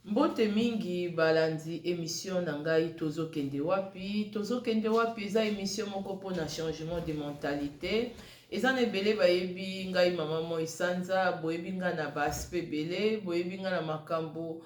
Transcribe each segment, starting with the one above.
Mbote mingi balandi émission na ngai tozokende wapi eza émission moko pona changement de mentalité eza na ebele bayebi ngai mama moi sanza boyebi nga na baaspe ebele boyebi nga na makambo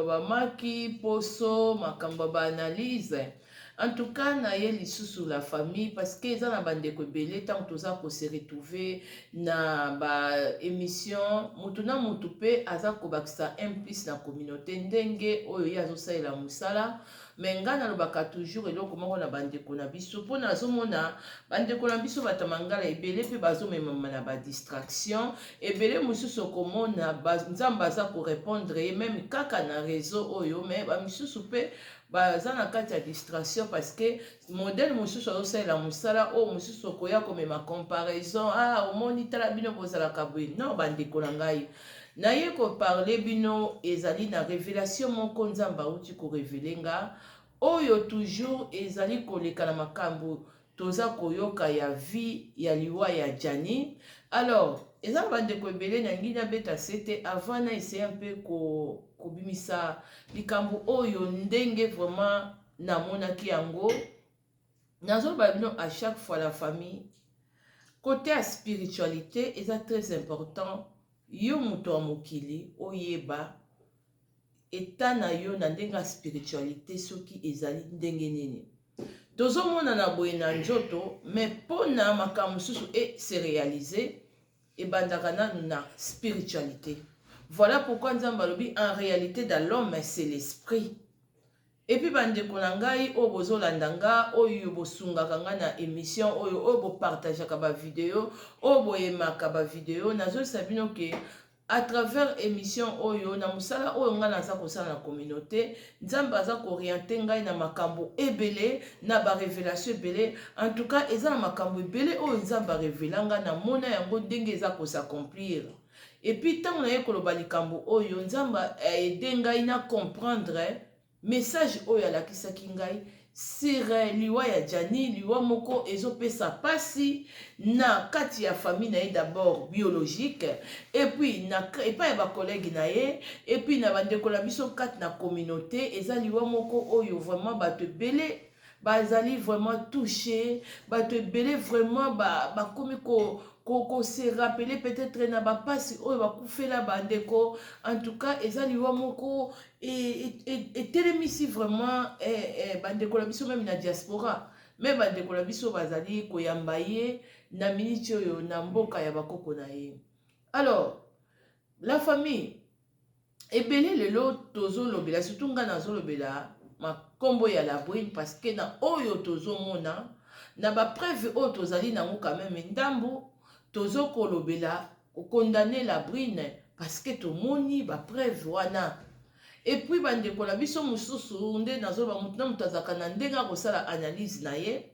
bamaki poso makambo ba analyse en tout cas na ye lisusu la famille parce que eza na bandeko ebele ntango toza kose retrouver na ba émission mutu na mutu pe aza kobakisa implice na communauté ndenge oyo ye azosalela mosala me ngai nalobaka toujours eloko moko na bandeko na biso mpo nazomona bandeko na biso batamangala ebele mpe bazomemama na badistraction ebele mosusu okomona nzambe aza korépondre ye meme kaka na réseau oyo me bamisusu mpe baza na kati ya distraction parce que modèle mosusu azosalela mosala oyo mosusu okoya komema comparaison omoni tala bino bozalaka boye non bandeko na ngai naye koparle bino ezali na révélation moko nzambe auti korevele nga oyo toujours ezali koleka na makambo toza koyoka ya vie ya liwa ya Jani. Alors eza bandeko ebele na ngi nabeta sete avant na essayer mpe kobimisa likambo oyo ndenge vraiment namonaki yango nazoloba bino à chaque fois la famille côté ya spiritualité eza très important yo moto wa mokili oyeba eta na yo na ndenge ya spiritualité soki ezali ndenge nini tozomona na boye na nzoto me mpona makambo mosusu se réaliser ebandaka nanu na spiritualité. Voilà pourquoi nzambe alobi en réalité dans l'homme c'est l'esprit. Et puis bandeko na ngai oyo bozolanda nga oyo bosungaka nga na émission oyo bopartageaka bavideo oyo boyemaka bavideo nazolisa bino ke à travers émission oyo na mosala oyo nga naza kosala na communauté nzambe aza kooriente ngai na makambo ebele na barévélation ebele en tout cas eza na makambo ebele oyo nzambe arevela nga na mona yango ndenge eza kosaaccomplir. Et puis ntango naye koloba likambo oyo nzambe aide ngai na comprendre message oyo alakisaki ngai sire liwa ya Jani liwa moko ezopesa pasi na kati ya famille na ye d'abord biologique et puis na epai ya bakolege na ye et puis na bandeko na biso kati na communauté eza liwa moko oyo vraiment bato ebele bazali vraiment touché bato ebele vraiment bakomi se rappeler peut-être na bapasi oyo bakufela bandeko en tout cas eza liwa moko etelemisi vraiment bandeko na biso même na diaspora me bandeko na biso bazali koyamba ye na miniti oyo na mboka ya bakoko na ye. Alors la famille ebele lelo tozolobela surtout nga nazolobela makombo ya la brune parce que na oyo tozomona na bapreuve oyo tozali nango quand même ndambu tozokolobela kokondane la brune parce que tomoni bapreuve wana. Et puis bandeko na biso mosusu nde nazoloba mutu na mutu azalaka na ndenge akosala analyse na ye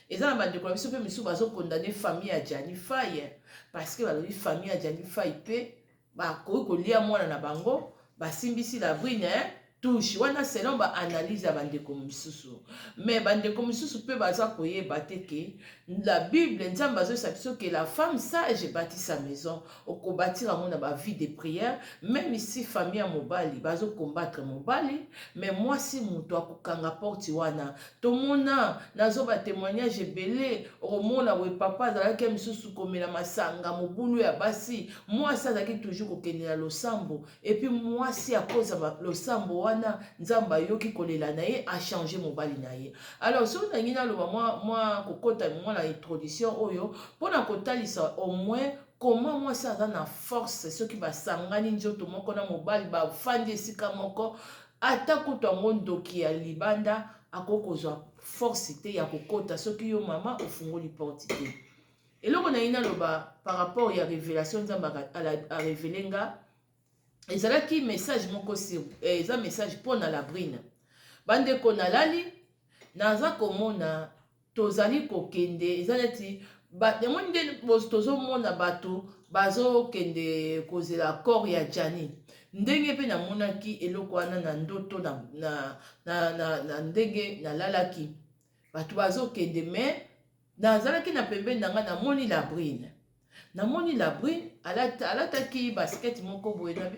eza na bandeko na biso mpe misusu bazokondane famille ya Jani Faye parce que balobi famille ya Jani Faye mpe bakoki kolia mwana na bango basimbisi la brune touche wana selon ba analyse ya bandeko misusu mais bandeko misusu mpe baza koyeba te ke la Bible nzambe azoyesa biso ke la femme sage bâtit sa maison okobâtir yango na ba vie de prière même ici famille ya mobali bazocombattre mobali mais mwasi moto akokanga porte wana tomona nazoba témoignage ebele okomona boye papa azalaki misusu komela masanga mobulu ya basi mwasi azalaki toujours kokende na losambo et puis mwasi akoza losambo wana nzamba yoki kolela na ye a changer mobali na ye. Alors so na ngina loba moi kokota moi la introduction oyo pona kotalisa au moins comment moi ça dans la force ceux qui va sangani njoto moko na mobali ba fandi esika moko ata kutango ndoki ya libanda akokozwa force te ya kokota soki yo mama ofungoli porte te. Eloko na ngina loba par rapport ya révélation nzamba a révéler nga ezalaki message moko si eza message mpona la brune bandeko nalali naza komona tozali kokende eza neti emoni nde tozomona bato bazokende kozela corps ya Jani ndenge mpe namonaki eloko wana na ndoto na ndenge nalalaki bato bazokende me nazalaki na pembeni na nga namoni la brune alataki basket moko boye nabi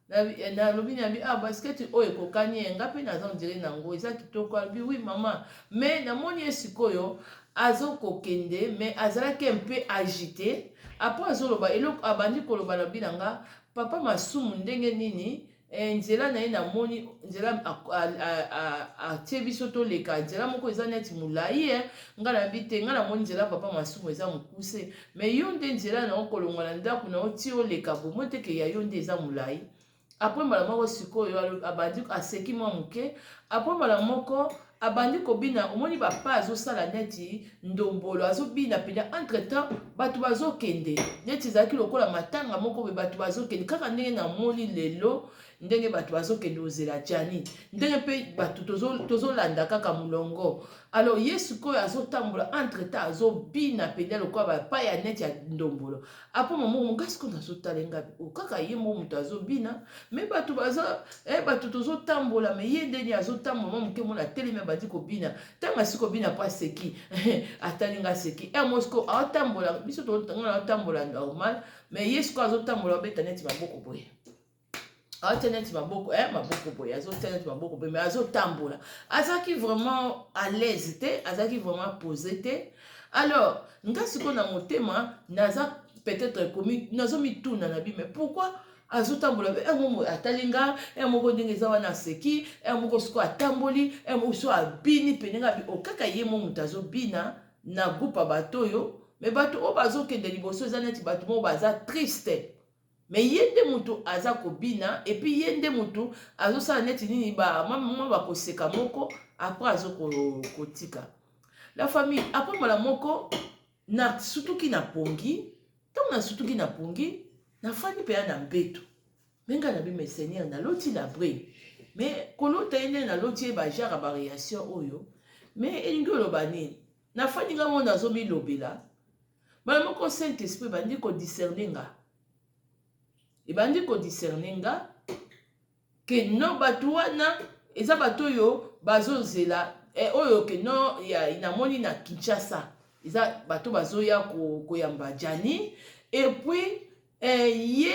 na lobi na bi basket oyo kokani nga pe naza ndire nango eza kitoko abi oui maman mais namoni esikoyo azokokende mais azalaki un peu agité après azoloba eloko abandi koloba na binanga papa masumu ndenge nini nzela na ye namoni nzela atie biso toleka nzela moko eza neti molai nga na bi te nga namoni nzela papa masumu eza mokuse mais yo nde nzela na okolongwa na ndako na otie oleka bomo teke ya yo nde eza molai après mbala moko sikoyo abandi aseki mwa moke après mbala moko abandi kobina omoni bapa azosala neti ndombolo azobina pena entre temps bato bazokende neti ezalaki lokola matanga moko boye bato bazokende kaka ndenge namoni lelo ndenge bato bazokende ozela jani ndenge mpe bato tozolanda kaka molongo alors ye sikoyo azotambola entre temps azobina pena lokola bapa ya neti ya ndombolo apres mamo ngasi ko nazotalenga kaka ye mo moto azobina me bato tozotambola me ye ndeni azotambola mo moke mona telemi abandi kobina ntango asi kobina po aseki atalinga aseki mosiko aotambola biso tongana aotambola normal me ye siko azotambola obeta neti maboko boye aotia neti maboko boye azotia neti maboko boye me azotambola azalaki vraiment à l'aise te azalaki vraiment posé te alors nga siko na motema naza peut-être komi nazomituna na bi mais pourquoi azotambola momo atalinga moko ndenge eza wana aseki moko siko atamboli moko so abini penenga bi okaka ye mo moto azobina na groupe bato oyo mais bato oyo bazokende liboso eza neti bato moko baza triste mais ye nde moto aza kobina epuis ye nde moto azosala neti nini mama bakoseka moko apres azokotika la famille apres mbala moko na sutuki na pongi ntango na sutuki na pongi nafandi mpe ya na mbeto menga na bima seigneur naloti la bre mais kolota ye nde naloti ye bajara baréaction oyo mais elingi oloba nini nafandi nga mo nazomilobela mbala moko saint esprit ebandi kodiscerne nga ke no bato wana eza bato oyo bazozela oyo ke no namoni na Kinshasa eza bato bazoya koyamba jani epuis ye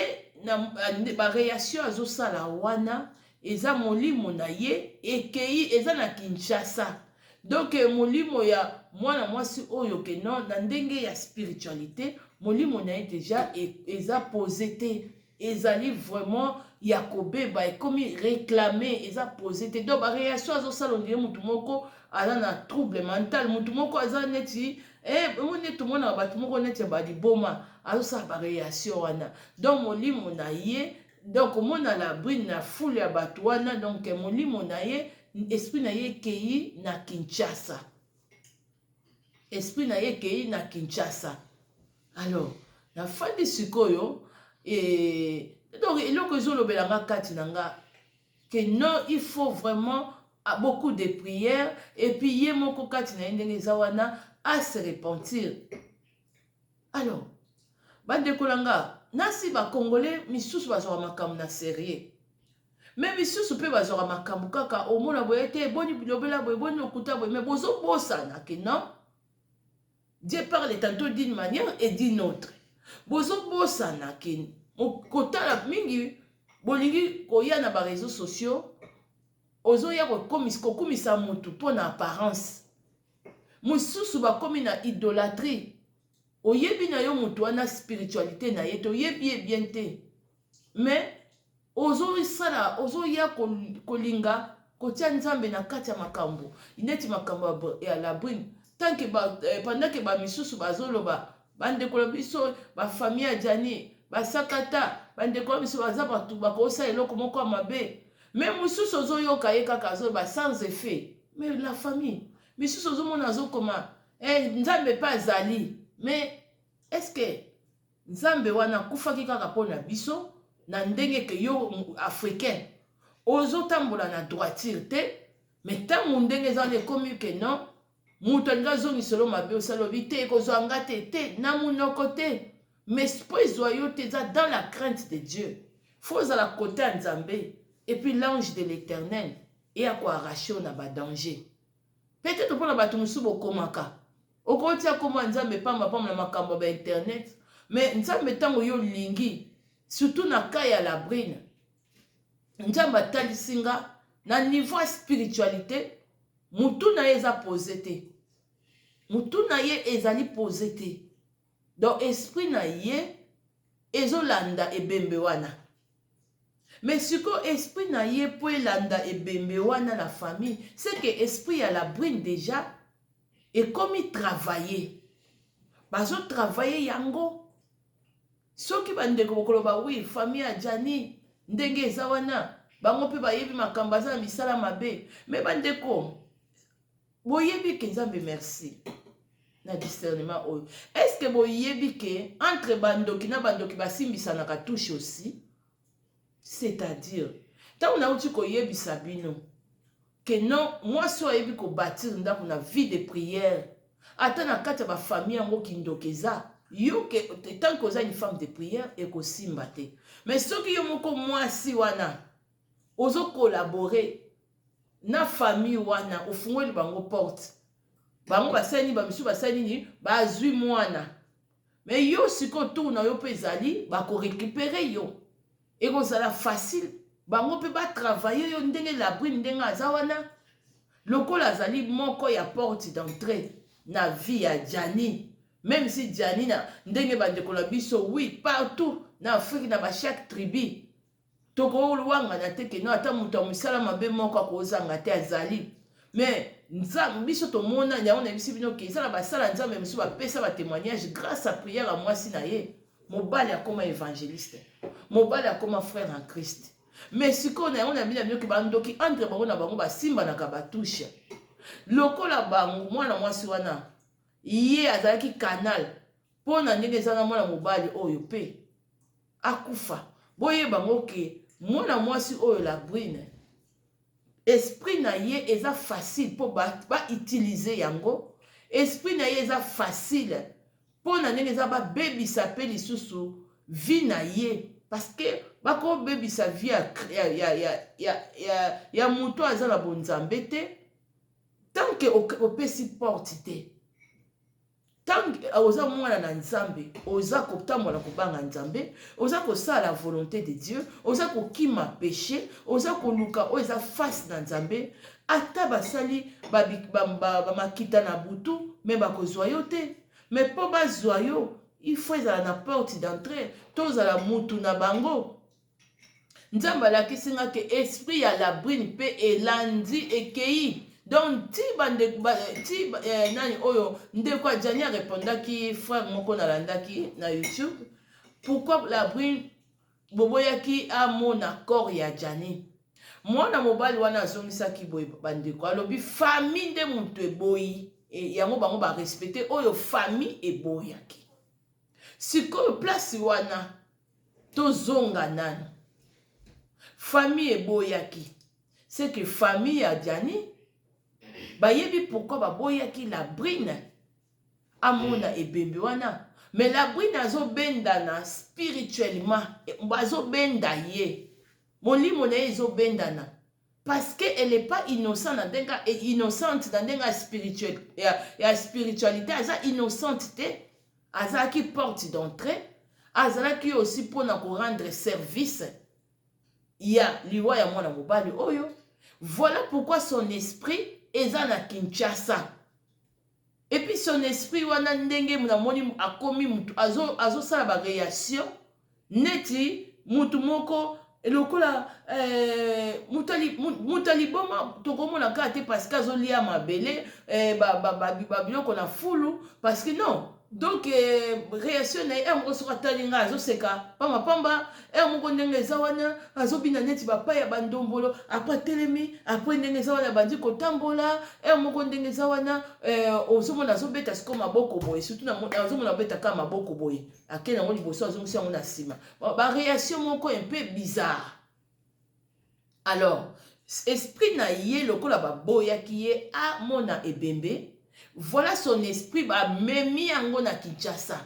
baréaction azosala wana eza molimo na ye ekei eza na Kinshasa donc molimo ya mwana mwasi oyo ke no na ndenge ya spiritualité molimo na ye déjà eza posé te ezali vraiment ya kobeba ekomi réclamé eza posé te donc baréaction azosala ondire mutu moko aza na trouble mental mutu moko aza neti neti omona bato moko neti baliboma azosala baréaction wana donc molimo na ye donc omona la brine na foule ya bato wana donc molimo na ye esprit na ye ekei na Kinshasa alors nafandi sikoyo donc eloko ezolobelanga kati na nga que non il faut vraiment beaucoup de prières et puis ye moko kati na ye ndenge eza wana à se repentir. Alors bandeko nanga nasi bakongole misusu bazwaka makambo na sérieux mais misusu mpe bazwaka makambo kaka omona boye te boni bilobela boye boni okuta boye mais bozobosana ke non Dieu parle tantôt d'une manière et d'une autre bozobosana ke kotala mingi bolingi koya na ba réseaux sociaux ozoya kokumisa mutu mpona apparence mosusu bakomi na idolâtrie oyebi na yo mutu wana spiritualité na ye te oyebi ye bien te mais ozoya kolinga kotia nzambe na kati ya makambo ineti makambo ya la brune tanke pendant ke bamisusu bazoloba bandeko biso bafamille ya jani basakata bandeko biso baza bato bakosala eloko moko ya mabe mais mosusu ozoyoka ye kaka azoloba sans effet mais la famille misusu ozomona azokoma nzambe mpe azali mais est-ce que nzambe wana akufaki kaka mpona biso na ndenge ke yo africain ozotambola na droiture te mais ntango ndenge eza wana ekomi ke non moto alingi azongiselo mabe osalobi te ekozwanga te na monoko te mais mpo ezwa yo te eza dans la crainte de Dieu fo ozala kote ya nzambe et puis l'ange de l'éternel eya koarrache na badanger peut-être mpona bato mosusu bokomaka okotia koma nzambe pamba na makambo ba internet mais nzambe ntango yo lingi surtout na cas ya la brine Nzambe atalisi nga na niveau ya spiritualité mutu na ye eza posé te, mutu na ye ezali posé te. Donc esprit na ye ezolanda ebembe wana. Mais siko esprit na ye po elanda ebembe wana na famille, c'est que esprit ya la brune déjà ekomi travailler. Bazo travailler yango. Soki bandeko bokoloba oui famille ya Jani ndenge eza wana bango pe bayebi makambo aza na misala mabe. Mais bandeko boyebi ke Nzambe merci na discernement oyo. Est-ce que boyebi ke entre bandoki na bandoki basimbisanaka touche aussi? C'est-à-dire tant na uti koyebisa bino que non, moi so ayebi ko bâtir ndako na vie de prière. Ata na kati ba famille yango kindokeza yo que tant que oza une femme de prière et ko simba te. Mais soki yo moko mwasi wana ozo collaborer na famille wana ofungoli bango porte. Bango basani ba misu basani ni bazwi mwana. Mais yo siko tourna yo pezali ba ko récupérer yo. Et que ça facile. Bango pe ba travailler yo ndenge la brune ndenge azawana. Loko la zali moko ya porte d'entrée na vie ya Jani. Même si Jani na ndenge bandeko na biso oui partout na Afrique na ba chaque tribu. Toko luanga na teke no ata mutu musala mabe moko akozanga te azali. Mais nzambe biso to mona nyango na bisi bino ke sala basala nzambe biso ba pesa ba témoignage grâce à prière à moi si na ye. Mobali akoma évangéliste. Mobali akoma frère en Christ. Mais si on a mis la mieux que bandoki entre bango na bango basimba na kabatusha. Lokola bango mwana mwasi wana iye azalaki canal pona ndenge ezanga mwana mobali oyo pe akufa. Boye bango ke mwana mwasi oyo la brune esprit na ye eza facile po ba utiliser yango. Esprit na ye eza facile pona ndenge eza ba bebisa pe lisusu vie na ye. Parce que bako baby sa vie ya muto aza na bonzambe te tant que opesi porte te. Tant que oza mwana na nzambe oza kotambola kobanga nzambe oza kosala la volonté de Dieu oza kokima péché oza koluka oyo eza face na nzambe ata basali bamakita na butu me bakozwa yo te. Mais po bazwa yo il faut ezala na porte d'entrée tozala mutu na bango. Nzamba lakisi nga ke esprit ya la brune pe elandi ekei. Donc ti bande ti nani oyo ndeko Jani répondaki frère moko nalandaki na YouTube pourquoi la brune boboyaki amona corps ya Jani. Mwana mobali wana azongisaki boye bandeko alobi famille nde mutu eboyi yango bango ba respecter oyo famille eboyaki. Sikoyo place wana tozonga nani famille eboyaki. C'est que famille ya Jani bayebi pourquoi baboyaki la brune amona ebembe wana. Mais la brune azobendana spirituellement bazobenda ye molimo na ye ezobendana parce que elle est pas innocente na ndenga innocente na ndenga spirituel ya spiritualité aza innocente te. Azalaki porte d'entrée, azalaki aussi pour na rendre service. Ya liwa ya mwana mobali oyo. Voilà pourquoi son esprit eza na Kinshasa. Et puis son esprit wana ndenge muna moni akomi mutu azo sala ba réaction neti mutu moko lokola mutali boma tokomona ka te parce que azolia mabele ba biloko na fulu parce que non. Donc réaction na ye moko soka talinga azoseka pamba pamba moko ndenge eza wana azobina neti bapa ya bandombolo après telemi après ndenge eza wana bandi kotambola moko ndenge eza wana ozomona azobeta siko maboko boye surtout na azomona abeta ka maboko boye akena yango liboso azongisi yango na nsima ba réaction moko un peu bizarre. Alors esprit na ye lokola baboyaki ye amona ebembe. Voilà son esprit ba memi yango na Kinshasa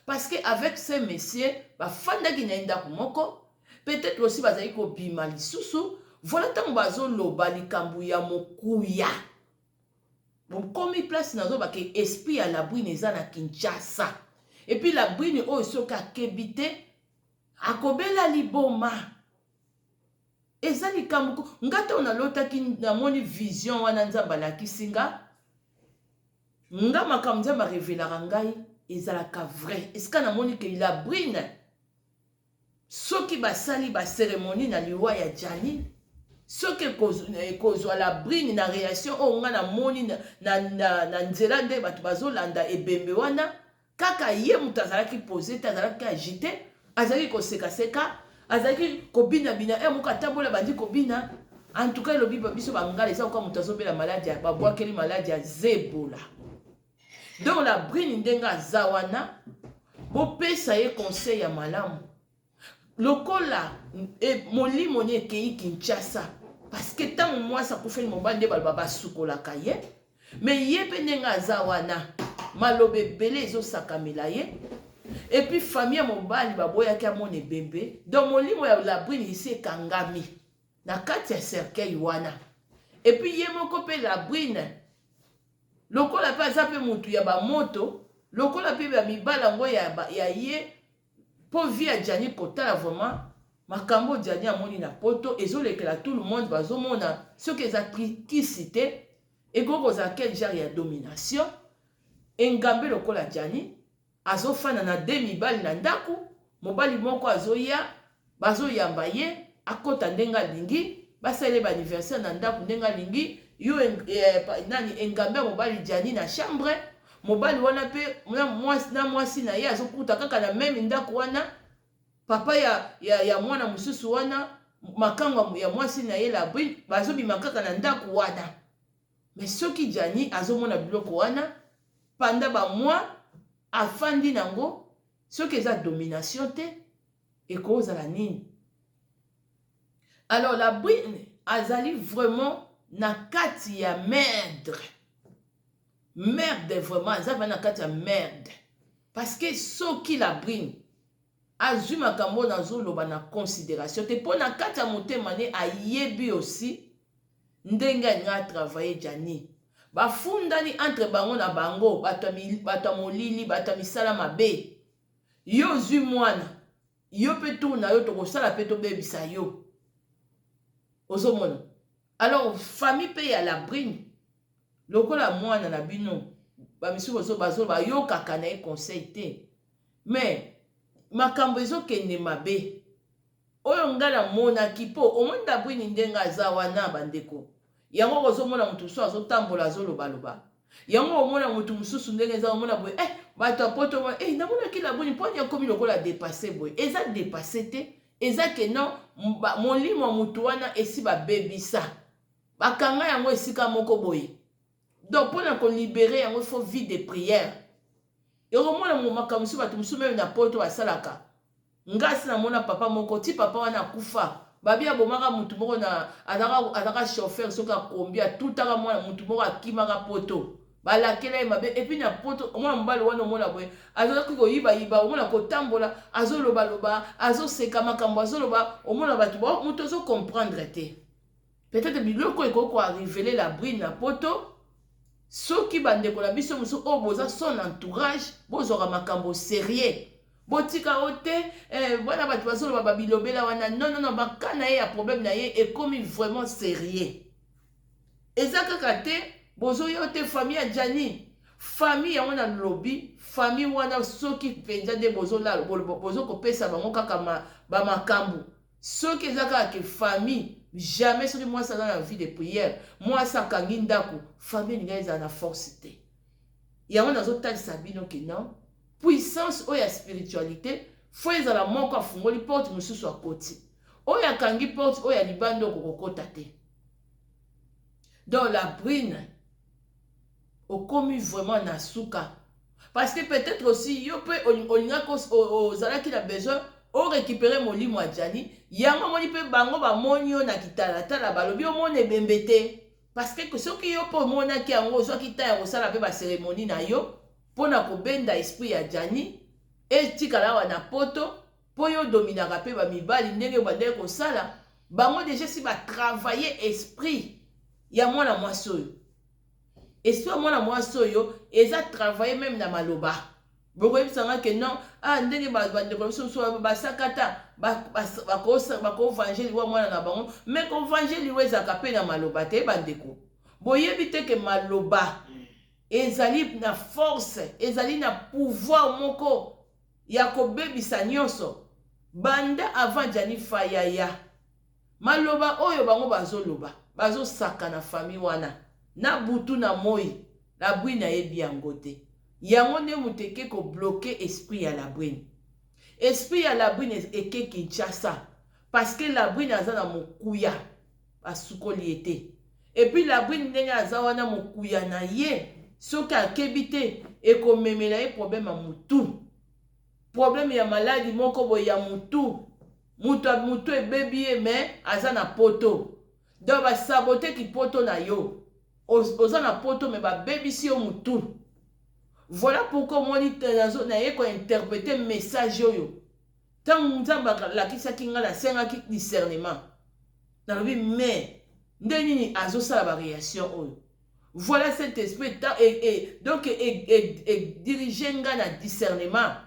parce que avec ces messieurs ba fanda ki na ndako moko peut-être aussi bazali ko bima lisusu. Voilà tant bazo loba likambu ya mokuya bon komi place nazo ba ke esprit ya la brune eza na Kinshasa et puis la brune oyo soka kebite akobela liboma eza likambo ngata onalotaki namoni vision wana nzambe alakisi nga nga makambo nzambe arevelaka ngai ezalaka vrai esika namoni ke la brine soki basali baceremonie na liwa ya Jani soki ekozwa la brine na réaction oyo nga namoni na nzela nde bato bazolanda ebembe wana kaka ye moto azalaki pose te azalaki agite azalaki kosekaseka azalaki kobinabina moko atambola bandi kobina en tout cas elobi biso bangala eza koka moto azobela maladi babwakeli maladi ya zebola donc la brine ndenge aza wana bopesa ye conseil ya malamu lokola molimo ni ekei Kinshasa parce que ntango mwasi akufeli mobali nde baloba basukolaka ye mais ye mpe ndenge aza wana maloba ebele ezosakamela ye et puis famille ya mobali baboyaki amona ebembe donc molimo ya la brine esi ekangami na kati ya cercueil wana et puis ye moko mpe la brine lokola mpe aza mpe motu ya bamoto lokola mpe ya mibala yango ya ye mpo vi ya Jani kotala vraiment makambo Jani amoni na poto ezolekela tout le monde bazomona soki eza kisi te ekoki kozala quel genre ya domination engambe lokola Jani azofana na de mibali na ndako mobali moko azoya bazoyamba ye akota ndenge alingi basale ba anniversaire na ndako ndenge alingi yo nani engambe mobali Jani na chambre mobali wana pe na mwasi na ye azokuta kaka na meme ndako wana papa ya mwana mosusu wana makango ya mwasi na ye la brine bazobima kaka na ndako wana mais soki Jani azomona biloko wana panda bamoi afandi nango soki eza domination te ekozala nini alors la brine azali vraiment na kati ya merde vraiment azali na kati ya merde parce que soki la brine azwi makambo nazoloba na considération te mpo na kati ya motema ne ayebi aussi ndenge alingi atravaille Jani bafundani entre bango na bango bato ya molili bato ya misala mabe yo ozwi mwana yo mpe tour na yo tokosala mpe tobebisa yo ozomona alors famille mpe ya la brine lokola mwana na bino bamisusu bayokaka na ye conseil te mais makambo ezokende mabe oyo nga namonaki mpo omoni la brine ndenge aza wana bandeko yango kozomona motu mosusu azotambola azolobaloba yango omona motu mosusu ndenge eza omona boye bato apoto namonaki la brine mponi akomi lokola dépasse boye eza dépasse te eza ke non molimo ya motu wana esi babebisa bakanga yango esika moko boye donc mpona kolibere yango faut vie de prière ekomona makambo mosusu bato mosusu meme na poto basalaka ngasi namona papa moko ti papa wana akufa babi abomaka mutu moko na azaka chauffeur soki akombi atutaka mwana mutu moko akimaka poto balakela ye mabe epuis na poto omwana mobali wana omona boye azalaki koyibayiba omona kotambola azolobaloba azoseka makambo azoloba omona bato moto azocomprendre te peut-être biloko ekoki koarrivele la brine na poto soki bandeko na biso mosusu oyo boza son entourage bozwaka makambo sérieux botika o te wana bato bazoloba babilobela wana non baka na ye ya problème na ye ekomi vraiment sérieux eza kaka te bozoya te famille ya Jani famille yango na lobi famille wana soki mpenza nde bozokopesa bango kaka bamakambo soki eza kaka ke famille jamais soki mwasi aza na vie de prière mwasi akangi ndako famille elingi ezala na force te yango nazotalisa bino ke non puissance oyo ya spiritualité fo ezala moko afungoli porte mosusu akoti oyo akangi porte oyo ya libanda okokokota te donc la brine okomi vraiment na suka parce que peut-être aussi yo pe olingaki ozalaki na besoin o récupérer molimo ya Jani yango moni pe bango bamoni yo na kitalatala balobi omona ebembe te parce que soki yo mpo omonaki yango ozwaki ta ya kosala mpe bacérémonie na yo mpona kobenda esprit ya Jani etikala awa na poto mpo yo dominaka mpe bamibali ndenge bandeki kosala bango deja si batravaille esprit ya mwana mwasi oyo esprit ya mwana mwasi oyo eza travaille même na maloba bokoyebisanga ke non ndenge bandeko biso mosusu basakata bakovangeli wa mwana na bango mais kovangeli wa ezalaka mpe na maloba te bandeko boyebi te ke maloba ezali na force ezali na pouvoir moko ya kobebisa nyonso banda avant Jani Fayaya maloba oyo bango bazoloba bazosaka na famille wana na butu na moi la bwine ayebi yango te yango nde muteke ko bloquer esprit ya la bwine esprit ya la bwine eke Kinshasa parce que la bwine aza na mokuya basukoli ete et puis la bwine ndenge aza wana mokuya na ye soki akebi te ekomemela ye problème ya mutu problème ya maladi moko boye ya mutu mutu ebebi ye mais aza na poto donc basabote ki poto na yo oza na poto mais babebisi yo mutu. Voilà pourquoi moi na ye ko interpréter message oyo tant nzamba la kisaki nga la senga ki discernement na lobi mais ndeni azosala ba réaction oyo. Voilà cet esprit donc diriger nga na discernement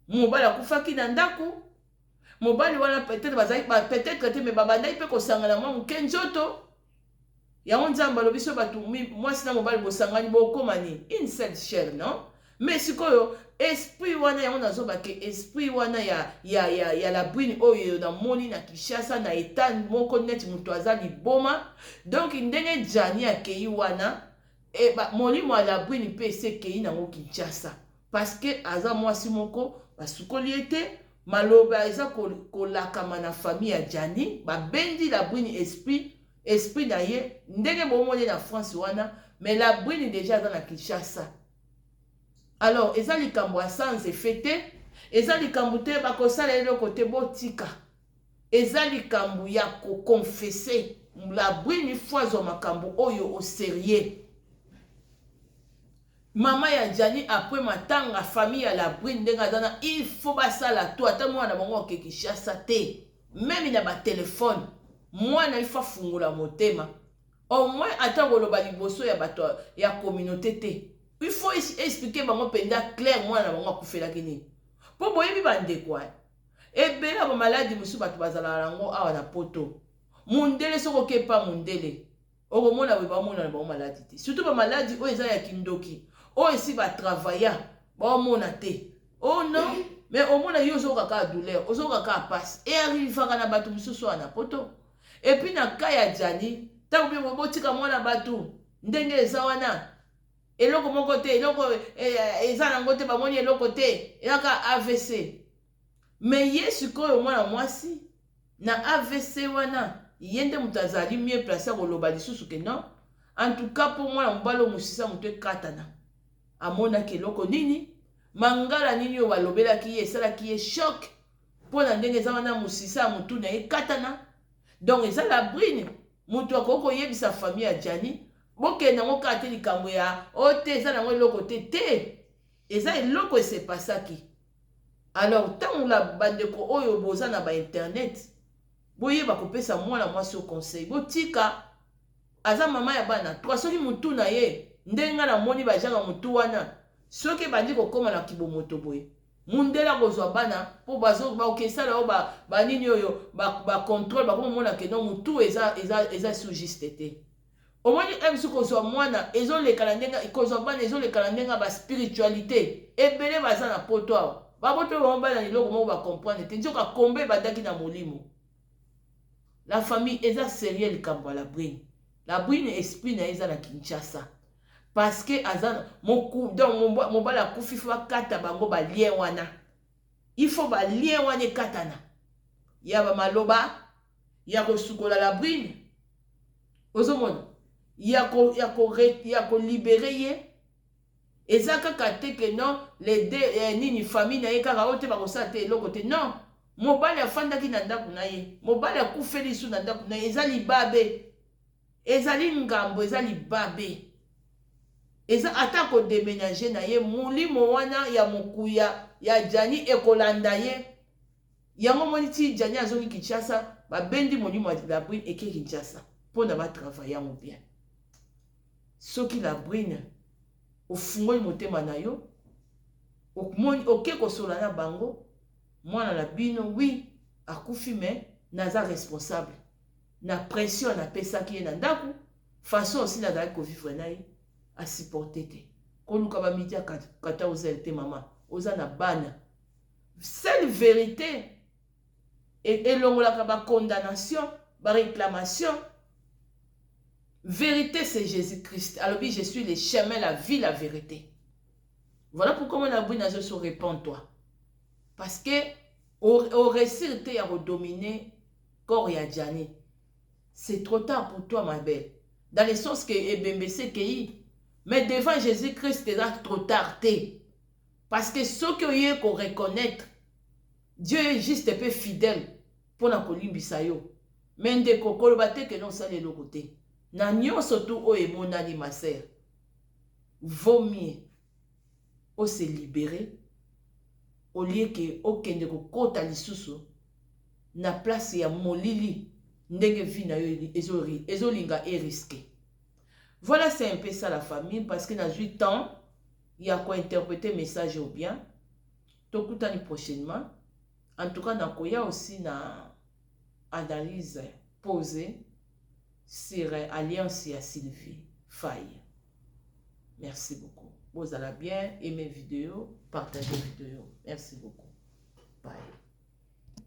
mobala kufaki na ndako mobali wana peut-être te me babandai pe kosangana mwa mukenjoto yango nzamba lobi so batu mwasi na mobali bosangani bokomani une seule chair non mais sikoyo esprit wana yango nazobake esprit wana ya la bwine oyo na moni na Kinshasa na etat moko neti mutu aza liboma donc ndenge Jani akei wana molimo ya la bwine pe esekei nango Kinshasa parce que aza mwasi moko basukoli ete maloba eza kolakama na famille ya Jani babendi la bwine esprit na ye ndenge bomoni na France wana mais la bwine déjà dans la Kinshasa. Alors eza likambo sans effet te eza likambo te bakosala eloko te botika eza likambo ya koconfesser la bwine fois makambo oyo au sérieux. Maman ya Jani après matanga famille ya la bwine ndenga dana il faut basala to ata mwana bango ke Kinshasa te même na ba téléphone mwana il faut fungula motema au moins ata koloba liboso ya bato ya communauté te il faut expliquer bango penda clair mwana bango akufela kini po boyebi bande kwa ebela ba maladi musu bato bazala rango awa na poto mundele soko kepa mundele okomona we ba mona ba maladi te surtout ba maladi o eza ya kindoki o esi ba travailler ba mona te oh non mais au moins yo zo kaka douleur ozo kaka passe et arrive na bato musu na poto et puis na ka ya Jani ta ko botika mwana bato ndenge eza wana eloko moko te eloko eza nango te bamoni eloko te elaka AVC mais yesu koyo mwana mwasi na AVC wana yende mutazali mieux placé koloba lisusu ke non en tout cas pour mwana mbalo musisa mutu ekatana amona ke eloko nini mangala nini oyo balobelaki ye esalaki ye choc mpo na ndenge eza wana musisa mutu na ekatana donc eza la brine mutu akoko yebisa famille ya Jani boke nango kate likambo ya o te eza nango eloko te eza eloko esepasaki. Alors ntango la bandeko oyo boza na ba internet boyeba kopesa mwana mwasi o conseil botika aza mama ya bana to soki mutu na ye ndenga na moni bajanga mutu wana soki bandi kokoma na kibomoto boye mundela kozwa bana po bazo bakesala o ba nini oyo ba contrôle bakomona ke non mutu eza sous juste te omoni emsu kozwa mwana ezolekana ndenga kozwa bana ezolekana ndenga ba spiritualité ebele baza na poto awa baboto bomba na liloko moko ba comprendre te nzoka kombe badaki na molimo. La famille eza sérieux likambo la brine esprit na eza na Kinshasa parce que azana moku donc mobala kufifa kata bango ba lien wana il faut ba lien wana katana ya ba maloba ya ko sukola la brine ozomona ya ko libérer ye ezaka kate que non les deux nini famille na ye kaka ote ba kosala te eloko te non mobali afandaki na ndako na ye mobali akufeli su na ndako na ye eza libabe ezali ngambo eza libabe eza ata ko déménager na ye mulimo wana ya mokuya ya Jani ekolanda ye yango moni ti Jani azongi Kinshasa babendi molimo ya la brine eke Kinshasa pona ba travailler yango bien soki la brine ofungoli motema na yo omoni oke kosola na bango mwana na bino oui akufi mais naza responsable na pression napesaki ye na ndako façon aussi nazalaki kovivre na ye asupporte te koluka bamidi ya 14h te mama oza na bana seule vérité elongolaka bacondamnation baréclamation vérité c'est Jésus-Christ alobi je suis le chemin la vie la vérité. Voilà pourquoi mon abou n'a se réponds-toi parce que au réussir te à redominer corps ya Djani c'est trop tard pour toi ma belle dans le sens que ebembese kei mais devant Jésus-Christ c'est trop tard te parce que ce que y qu'on reconnaître Dieu est juste un peu fidèle pour na kolimbisa yo mais ndeko koloba te que non ça le côté na nyonso tu o emonani ma sœur vaut mieux o se libérer au lieu que okende kokota lisusu na place ya molili ndenge vie na yo ezolinga et risqué. Voilà, c'est un peu ça la famille parce que n'a eu temps il y a quoi interpréter message au bien tokutani prochainement. En tout cas nakoya aussi na analyse posée sur alliance à Sylvie Faye. Merci beaucoup. Vous allez bien aimer vidéo, partager vidéo. Merci beaucoup. Bye.